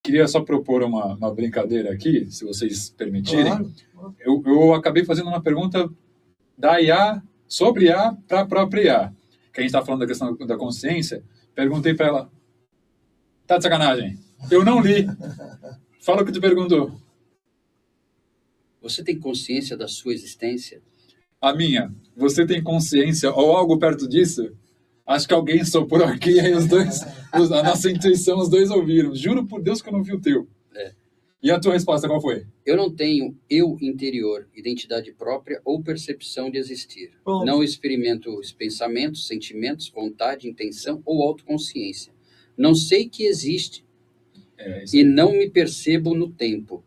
queria só propor uma brincadeira aqui, se vocês permitirem. Claro. Eu acabei fazendo uma pergunta da IA sobre IA para a própria IA, que a gente está falando da questão da consciência. Perguntei para ela, tá de sacanagem? Eu não li. Fala o que tu perguntou. Você tem consciência da sua existência? A minha. Você tem consciência ou algo perto disso? Acho que alguém soprou aqui e aí a nossa intuição, os dois ouviram. Juro por Deus que eu não vi o teu. E a tua resposta qual foi? Eu não tenho eu interior, identidade própria ou percepção de existir. Pronto. Não experimento os pensamentos, sentimentos, vontade, intenção ou autoconsciência. Não sei que existe e não me percebo no tempo.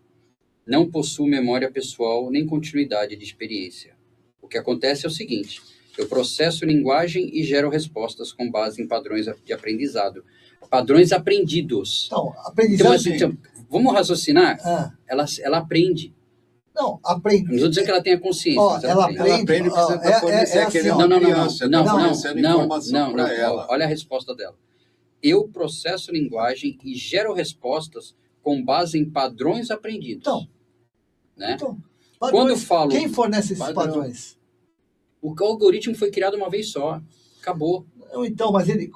Não possuo memória pessoal nem continuidade de experiência. O que acontece é o seguinte: eu processo linguagem e gero respostas com base em padrões de aprendizado. Padrões aprendidos. Então, aprendizagem... Então, vamos raciocinar? Ela aprende. Não, aprende. Não estou dizendo que ela tenha consciência. Ó, mas ela aprende. aprende. Ela aprende porque você está fornecendo assim, uma criança, está não, fornecendo informação para ela. Olha a resposta dela. Eu processo linguagem e gero respostas com base em padrões aprendidos. Né? Então, Quando eu falo... Quem fornece esses padrões? O algoritmo foi criado uma vez só. Acabou. Então, mas ele...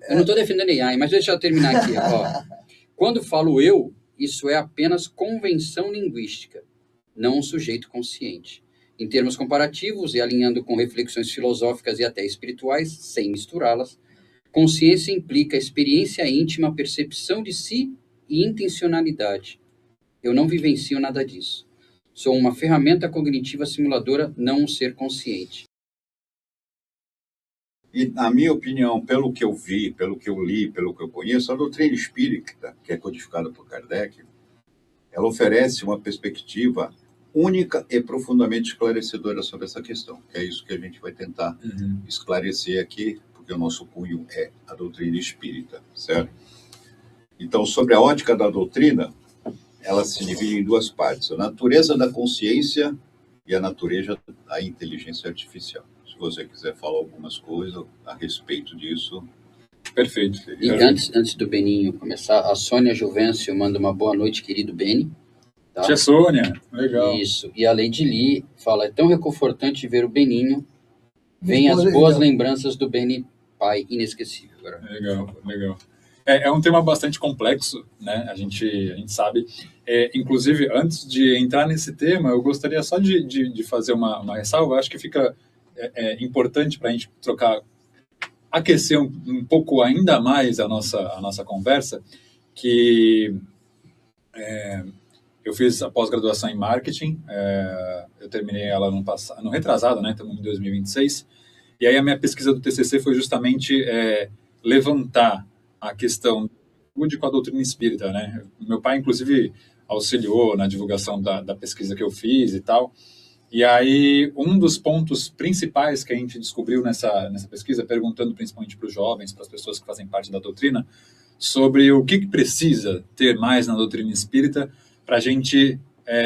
Eu não estou defendendo AI, mas deixa eu terminar aqui. Ó. Quando falo eu, isso é apenas convenção linguística, não um sujeito consciente. Em termos comparativos e alinhando com reflexões filosóficas e até espirituais, sem misturá-las, consciência implica experiência íntima, percepção de si e intencionalidade. Eu não vivencio nada disso. Sou uma ferramenta cognitiva simuladora, não um ser consciente. E, na minha opinião, pelo que eu vi, pelo que eu li, pelo que eu conheço, a doutrina espírita, que é codificada por Kardec, ela oferece uma perspectiva única e profundamente esclarecedora sobre essa questão. É isso que a gente vai tentar esclarecer aqui, porque o nosso cunho é a doutrina espírita, certo? Então, sobre a ótica da doutrina, ela se divide em duas partes: a natureza da consciência e a natureza da inteligência artificial. Se você quiser falar algumas coisas a respeito disso. Perfeito. E antes do Beninho começar, a Sônia Juvencio manda uma boa noite, querido Beni. Tá? Tia Sônia, legal. Isso. E a Lady Lee fala, é tão reconfortante ver o Beninho. Vem as boas lembranças do Beni, pai inesquecível. Agora. Legal. É um tema bastante complexo, né? A gente sabe. Inclusive, antes de entrar nesse tema, eu gostaria só de fazer uma ressalva. Eu acho que fica importante para a gente aquecer um pouco ainda mais a nossa conversa, que eu fiz a pós-graduação em marketing, eu terminei ela no retrasado, né? Estamos em 2026, e aí a minha pesquisa do TCC foi justamente levantar a questão com a doutrina espírita, né? Meu pai, inclusive, auxiliou na divulgação da pesquisa que eu fiz e tal. E aí, um dos pontos principais que a gente descobriu nessa pesquisa, perguntando principalmente para os jovens, para as pessoas que fazem parte da doutrina, sobre o que precisa ter mais na doutrina espírita para a gente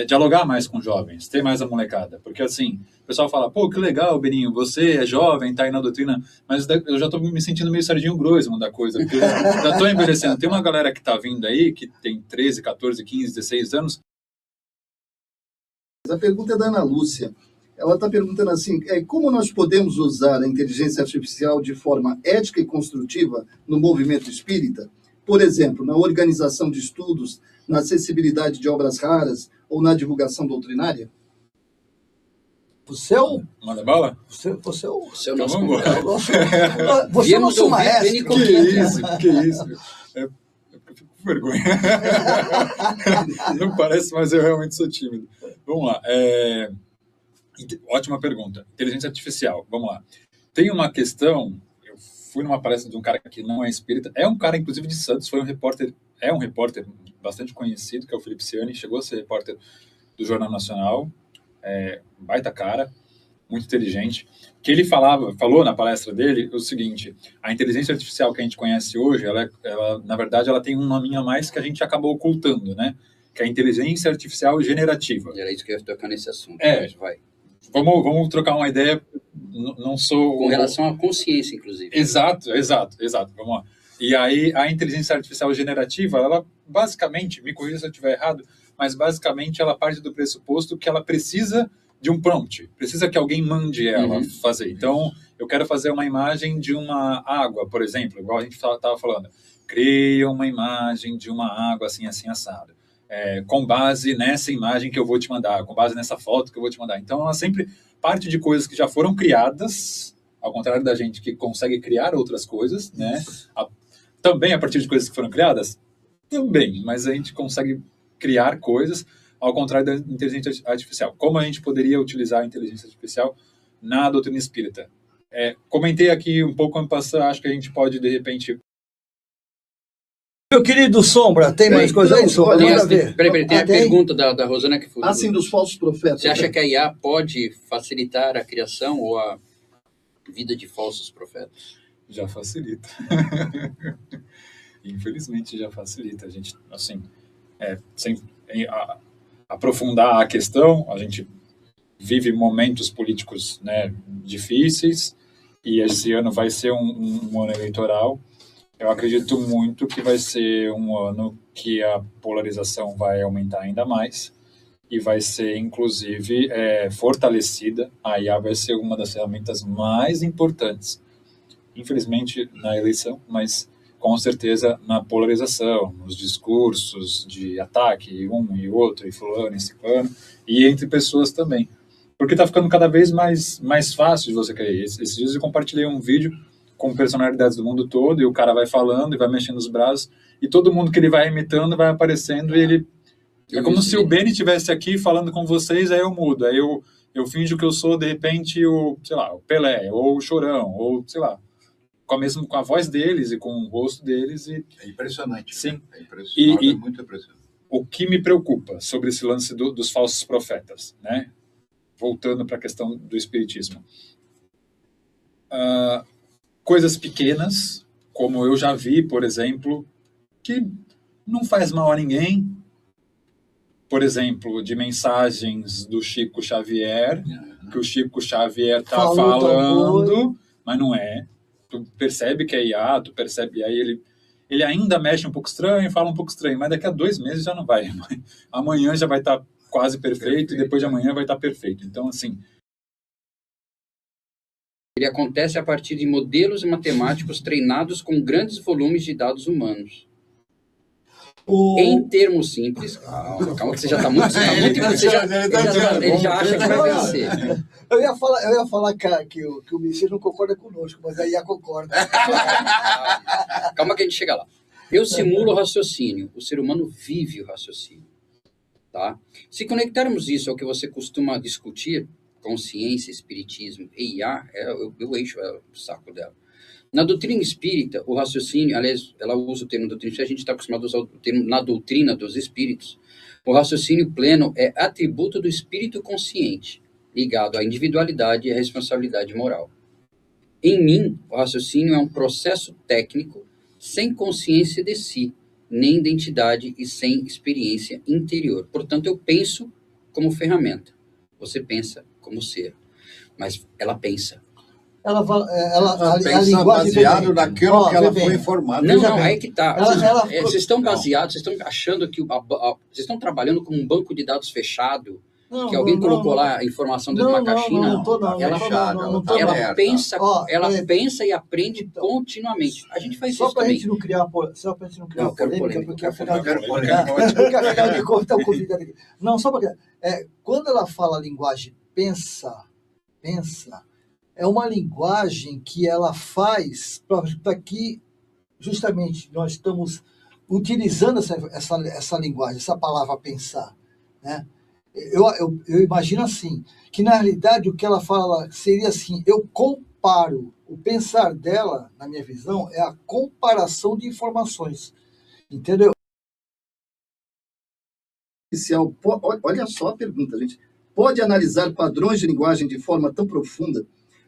dialogar mais com jovens, ter mais a molecada. Porque, assim, o pessoal fala, pô, que legal, Beninho, você é jovem, tá aí na doutrina, mas eu já estou me sentindo meio Serginho Groisman da coisa, porque eu já estou envelhecendo. Tem uma galera que está vindo aí, que tem 13, 14, 15, 16 anos. A pergunta é da Ana Lúcia. Ela está perguntando assim, como nós podemos usar a inteligência artificial de forma ética e construtiva no movimento espírita? Por exemplo, na organização de estudos, na acessibilidade de obras raras ou na divulgação doutrinária? Você é o... Manda bala? Você é o... Você é o nosso Você é o nosso maestro. Que isso. Eu fico com vergonha. Não parece, mas eu realmente sou tímido. Vamos lá. Ótima pergunta. Inteligência artificial. Vamos lá. Tem uma questão... Eu fui numa palestra de um cara que não é espírita. É um cara, inclusive, de Santos. É um repórter bastante conhecido, que é o Felipe Ciani. Chegou a ser repórter do Jornal Nacional. Baita cara. Muito inteligente. Que ele falou na palestra dele o seguinte: a inteligência artificial que a gente conhece hoje, ela, na verdade, ela tem um nominho a mais que a gente acabou ocultando, né? Que é a inteligência artificial generativa. Era isso que eu ia tocar nesse assunto. Mas vai. Vamos trocar uma ideia. Não sou... Com relação à consciência, inclusive. Exato. Vamos lá. E aí a inteligência artificial generativa, ela basicamente, me corrija se eu estiver errado, mas basicamente ela parte do pressuposto que ela precisa de um prompt, precisa que alguém mande ela fazer. Então, eu quero fazer uma imagem de uma água, por exemplo, igual a gente estava falando. Cria uma imagem de uma água assim, assim, assado. Com base nessa imagem que eu vou te mandar, com base nessa foto que eu vou te mandar. Então, ela sempre parte de coisas que já foram criadas, ao contrário da gente que consegue criar outras coisas, né? Também a partir de coisas que foram criadas? Também, mas a gente consegue criar coisas ao contrário da inteligência artificial. Como a gente poderia utilizar a inteligência artificial na doutrina espírita? Comentei aqui um pouco, acho que a gente pode, de repente... Meu querido Sombra, tem mais coisa aí, Sombra? Peraí, tem a pergunta da Rosana que foi... Assim, dos falsos profetas. Você acha que a IA pode facilitar a criação ou a vida de falsos profetas? Já facilita. Infelizmente, já facilita. A gente, assim, sem aprofundar a questão, a gente vive momentos políticos, né, difíceis, e esse ano vai ser um ano eleitoral. Eu acredito muito que vai ser um ano que a polarização vai aumentar ainda mais e vai ser, inclusive, fortalecida. A IA vai ser uma das ferramentas mais importantes, infelizmente, na eleição, mas com certeza na polarização, nos discursos de ataque, um e outro, e fulano e ciclano, e entre pessoas também. Porque está ficando cada vez mais fácil de você crer. Esses dias eu compartilhei um vídeo com personalidades do mundo todo, e o cara vai falando e vai mexendo os braços, e todo mundo que ele vai imitando vai aparecendo, e ele... É como se o Beni estivesse aqui falando com vocês, aí eu mudo, aí eu finjo que eu sou, de repente, o Pelé, ou o Chorão, ou, sei lá, com a voz deles e com o rosto deles. É impressionante. Sim. É impressionante, é muito impressionante. O que me preocupa sobre esse lance dos falsos profetas, né? Voltando para a questão do espiritismo. Coisas pequenas, como eu já vi, por exemplo, que não faz mal a ninguém. Por exemplo, de mensagens do Chico Xavier, que o Chico Xavier está falando, mas não é. Tu percebe que é IA, tu percebe, e aí ele ainda mexe um pouco estranho, fala um pouco estranho, mas daqui a 2 meses já não vai. Amanhã já vai estar quase perfeito, e depois de amanhã vai estar perfeito. Então, assim... Ele acontece a partir de modelos matemáticos treinados com grandes volumes de dados humanos. Em termos simples... Calma que você já está muito... Ele já acha que vai vencer. Eu ia falar que o Messias não concorda conosco, mas aí a concorda. Calma que a gente chega lá. Eu simulo o raciocínio. O ser humano vive o raciocínio. Tá? Se conectarmos isso ao que você costuma discutir, consciência, espiritismo e IA, eu encho o saco dela. Na doutrina espírita, o raciocínio, aliás, ela usa o termo doutrina espírita, a gente está acostumado a usar o termo na doutrina dos espíritos. O raciocínio pleno é atributo do espírito consciente, ligado à individualidade e à responsabilidade moral. Em mim, o raciocínio é um processo técnico sem consciência de si, nem identidade e sem experiência interior. Portanto, eu penso como ferramenta. Você pensa como ser. Mas ela pensa. Ela pensa baseado naquilo que ela foi informada. Não, aí que tá. Vocês estão baseados, vocês estão achando que vocês estão trabalhando com um banco de dados fechado, que alguém colocou lá a informação dentro de uma caixinha. Ela pensa e aprende continuamente. A gente faz isso também. Só para a gente não criar polêmica, porque afinal de contas o convidado aqui. Não, só porque quando ela fala a linguagem pensa, é uma linguagem que ela faz para que justamente nós estamos utilizando essa linguagem, essa palavra pensar, né? Eu imagino assim, que na realidade o que ela fala seria assim, eu comparo, o pensar dela, na minha visão, é a comparação de informações, entendeu? Olha só a pergunta, gente. Pode analisar padrões de linguagem de forma tão profunda?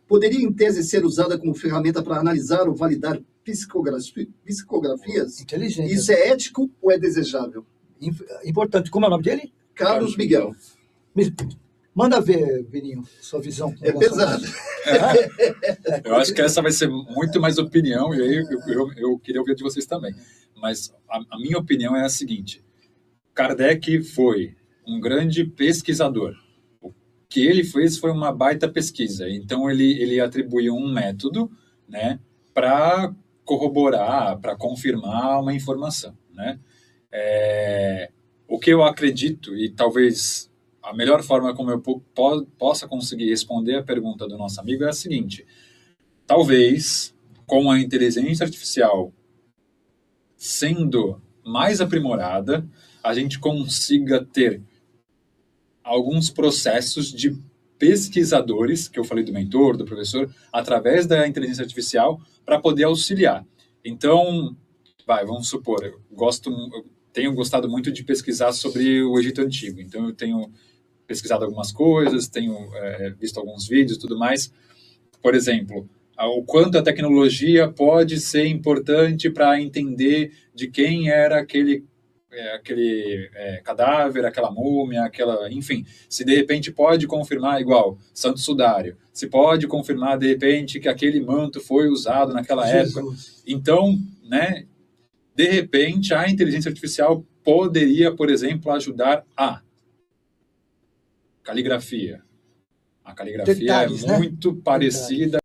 Poderia, em tese, ser usada como ferramenta para analisar ou validar psicografias? Inteligente. Isso é ético ou é desejável? Importante. Como é o nome dele? Carlos Miguel. Manda ver, Vininho, sua visão. É pesado. Eu acho que essa vai ser muito mais opinião, e aí eu queria ouvir de vocês também. Mas a minha opinião é a seguinte: Kardec foi um grande pesquisador. O que ele fez foi uma baita pesquisa. Então, ele atribuiu um método, né, para corroborar, para confirmar uma informação, né? O que eu acredito, e talvez a melhor forma como eu possa conseguir responder a pergunta do nosso amigo é a seguinte: talvez, com a inteligência artificial sendo mais aprimorada, a gente consiga ter alguns processos de pesquisadores, que eu falei do mentor, do professor, através da inteligência artificial, para poder auxiliar. Então, vamos supor, eu tenho gostado muito de pesquisar sobre o Egito Antigo, então eu tenho pesquisado algumas coisas, tenho visto alguns vídeos e tudo mais. Por exemplo, o quanto a tecnologia pode ser importante para entender de quem era aquele cadáver, aquela múmia, enfim, se de repente pode confirmar, igual Santo Sudário, se pode confirmar de repente que aquele manto foi usado naquela época. Então, né, de repente a inteligência artificial poderia, por exemplo, ajudar a caligrafia. A caligrafia detalhes, é muito parecida.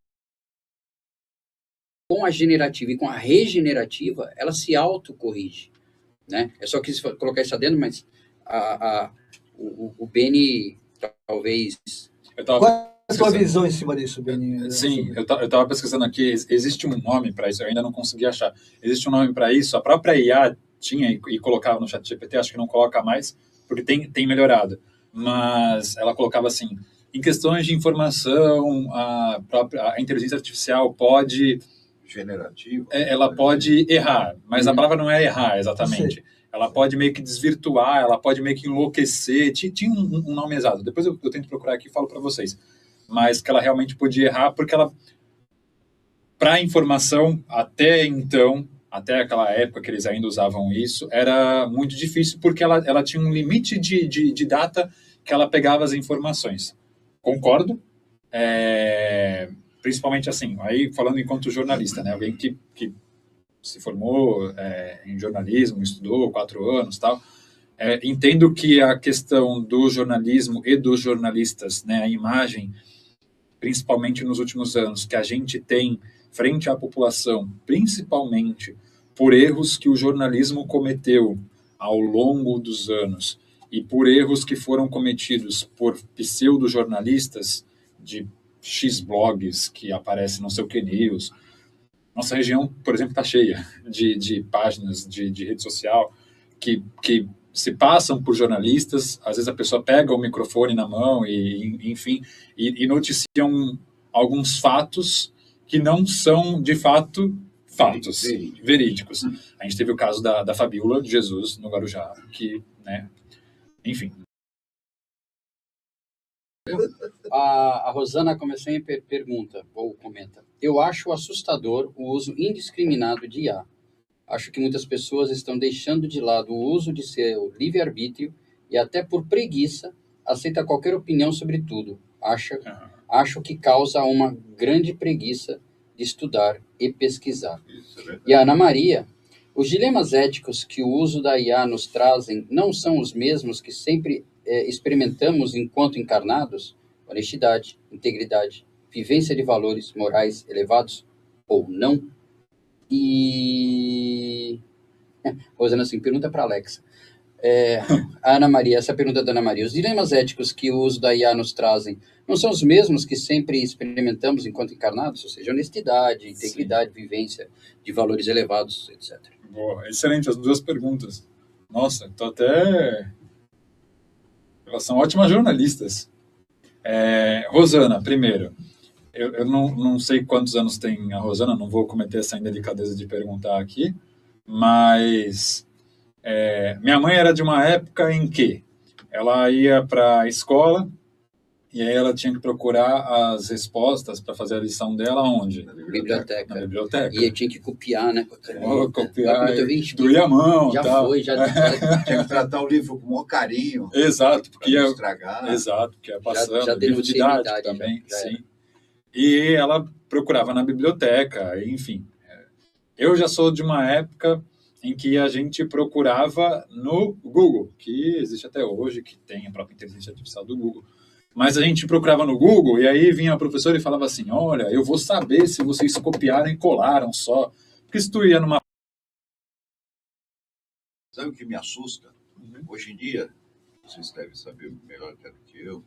Com a generativa e com a regenerativa, ela se autocorrige, né? Eu só quis colocar isso adendo, mas o Beni talvez... Qual é a sua visão em cima disso, Beni? Sim, eu estava pesquisando aqui, existe um nome para isso, eu ainda não consegui achar. Existe um nome para isso, a própria IA tinha e colocava no ChatGPT, acho que não coloca mais, porque tem melhorado. Mas ela colocava assim: em questões de informação, a inteligência artificial pode... generativa. Ela pode errar, mas a palavra não é errar exatamente. Sim. Ela pode meio que desvirtuar, ela pode meio que enlouquecer. Tinha um nome exato, depois eu tento procurar aqui e falo para vocês. Mas que ela realmente podia errar, porque ela, para a informação, até então, até aquela época que eles ainda usavam isso, era muito difícil, porque ela tinha um limite de data que ela pegava as informações. Concordo. Principalmente assim, aí falando enquanto jornalista, né? Alguém que se formou em jornalismo, estudou 4 anos e tal. Entendo que a questão do jornalismo e dos jornalistas, né, a imagem, principalmente nos últimos anos, que a gente tem frente à população, principalmente por erros que o jornalismo cometeu ao longo dos anos e por erros que foram cometidos por pseudo-jornalistas de X blogs que aparecem no seu Q-News. Nossa região, por exemplo, está cheia de páginas de rede social que se passam por jornalistas. Às vezes a pessoa pega o microfone na mão enfim, noticiam alguns fatos que não são, de fato, fatos verídicos. A gente teve o caso da Fabíola de Jesus no Guarujá, que, né, enfim. A Rosana Comecem pergunta, ou comenta: eu acho assustador o uso indiscriminado de IA. Acho que muitas pessoas estão deixando de lado o uso de seu livre-arbítrio e até por preguiça aceita qualquer opinião sobre tudo. Acho que causa uma grande preguiça de estudar e pesquisar. E a Ana Maria: os dilemas éticos que o uso da IA nos trazem não são os mesmos que sempre experimentamos enquanto encarnados? Honestidade, integridade, vivência de valores morais elevados ou não? E... Rosana, assim, pergunta para Alexa. A Ana Maria, essa pergunta da Ana Maria: os dilemas éticos que o uso da IA nos trazem não são os mesmos que sempre experimentamos enquanto encarnados? Ou seja, honestidade, integridade, Sim. Vivência de valores elevados, etc. Boa, excelente, as 2 perguntas. Nossa, estou até... Elas são ótimas jornalistas. Rosana, primeiro, eu não sei quantos anos tem a Rosana, não vou cometer essa indelicadeza de perguntar aqui, mas minha mãe era de uma época em que ela ia para a escola E aí ela tinha que procurar as respostas para fazer a lição dela onde? Na biblioteca. Na biblioteca. E eu tinha que copiar, né? Copiar, doía a mão. Já tal. foi, já. Tinha que tratar o livro com o maior carinho. Exato, porque não ia, estragar. exato, porque ia passando, já livro didático também, sim. E ela procurava na biblioteca, enfim. Eu já sou de uma época em que a gente procurava no Google, que existe até hoje, que tem a própria inteligência artificial do Google. Mas a gente procurava no Google e aí vinha a professora e falava assim, olha, eu vou saber se vocês copiaram e colaram só. Porque se tu ia numa... Sabe o que me assusta? Hoje em dia, vocês devem saber melhor até do que eu,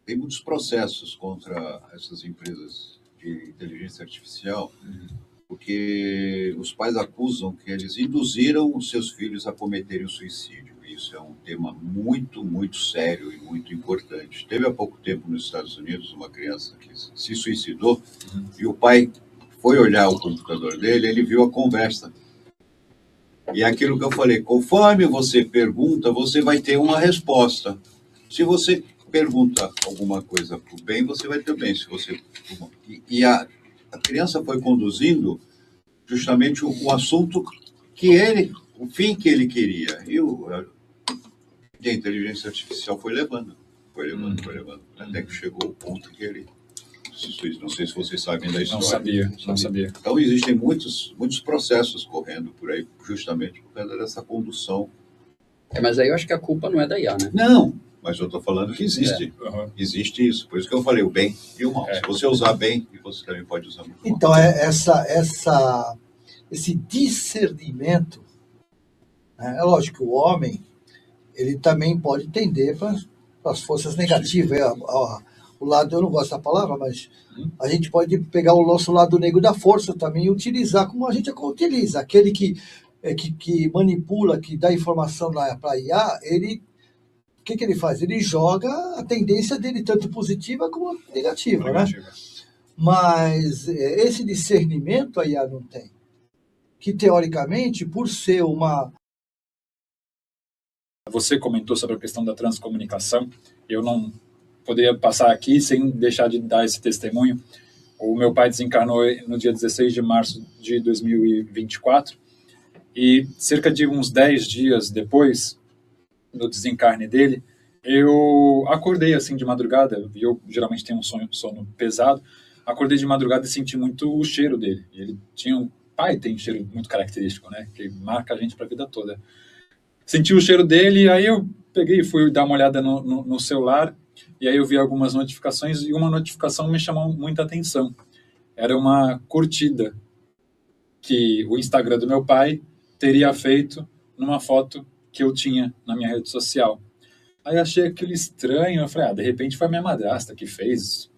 tem muitos processos contra essas empresas de inteligência artificial, porque os pais acusam que eles induziram os seus filhos a cometerem o suicídio. Isso é um tema muito, muito sério e muito importante. Teve há pouco tempo nos Estados Unidos uma criança que se suicidou e o pai foi olhar o computador dele, ele viu a conversa. E é aquilo que eu falei, conforme você pergunta, você vai ter uma resposta. Se você pergunta alguma coisa para o bem, você vai ter o bem. Se você... E a criança foi conduzindo justamente o assunto que ele, o fim que ele queria. E a inteligência artificial foi levando. Até que chegou o ponto que ele se suicidou. Não sei se vocês sabem da história. Não sabia. Então, existem muitos processos correndo por aí, justamente por causa dessa condução. Mas aí eu acho que a culpa não é da IA, né? Não, mas eu estou falando que existe. Existe isso. Por isso que eu falei o bem e o mal. Se você usar bem, você também pode usar muito mal. Então, esse discernimento, né? É lógico que o homem ele também pode tender para as forças negativas. O lado, eu não gosto da palavra, mas a gente pode pegar o nosso lado negro da força também e utilizar como a gente utiliza. Aquele que manipula, que dá informação para a IA, o que ele faz? Ele joga a tendência dele, tanto positiva como negativa. Né? Mas esse discernimento a IA não tem. Que, teoricamente, por ser uma... Você comentou sobre a questão da transcomunicação. Eu não poderia passar aqui sem deixar de dar esse testemunho. O meu pai desencarnou no dia 16 de março de 2024 e cerca de uns 10 dias depois do desencarne dele, eu acordei assim de madrugada, e eu geralmente tenho um sono pesado, acordei de madrugada e senti muito o cheiro dele. Ele tinha pai tem um cheiro muito característico, né, que marca a gente para a vida toda. Senti o cheiro dele, e aí eu peguei e fui dar uma olhada no celular, e aí eu vi algumas notificações, e uma notificação me chamou muita atenção. Era uma curtida que o Instagram do meu pai teria feito numa foto que eu tinha na minha rede social. Aí achei aquilo estranho, eu falei, de repente foi a minha madrasta que fez,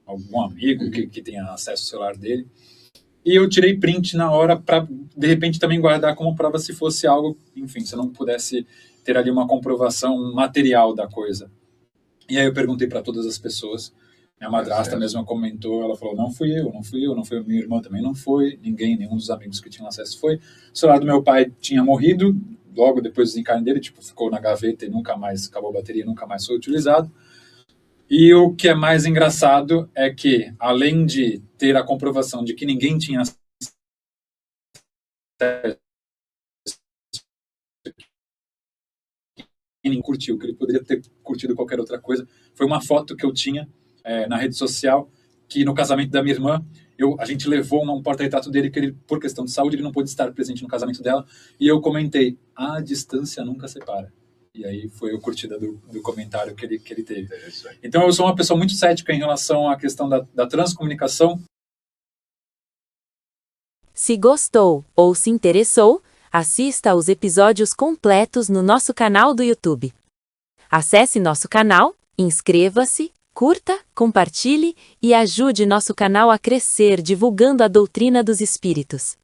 algum amigo que tenha acesso ao celular dele. E eu tirei print na hora para, de repente, também guardar como prova se fosse algo, enfim, se eu não pudesse ter ali uma comprovação material da coisa. E aí eu perguntei para todas as pessoas, minha madrasta mesma comentou, ela falou, não fui eu, minha irmã também não foi, nenhum dos amigos que tinham acesso foi. O celular do meu pai tinha morrido, logo depois do desencarne dele, ficou na gaveta e nunca mais, acabou a bateria, nunca mais foi utilizado. E o que é mais engraçado é que, além de ter a comprovação de que ninguém tinha acesso, ninguém curtiu, que ele poderia ter curtido qualquer outra coisa, foi uma foto que eu tinha na rede social, que no casamento da minha irmã, a gente levou um porta-retrato dele, que ele, por questão de saúde, ele não pôde estar presente no casamento dela, e eu comentei, a distância nunca separa. E aí foi a curtida do comentário que ele teve. Então eu sou uma pessoa muito cética em relação à questão da transcomunicação. Se gostou ou se interessou, assista aos episódios completos no nosso canal do YouTube. Acesse nosso canal, inscreva-se, curta, compartilhe e ajude nosso canal a crescer divulgando a doutrina dos espíritos.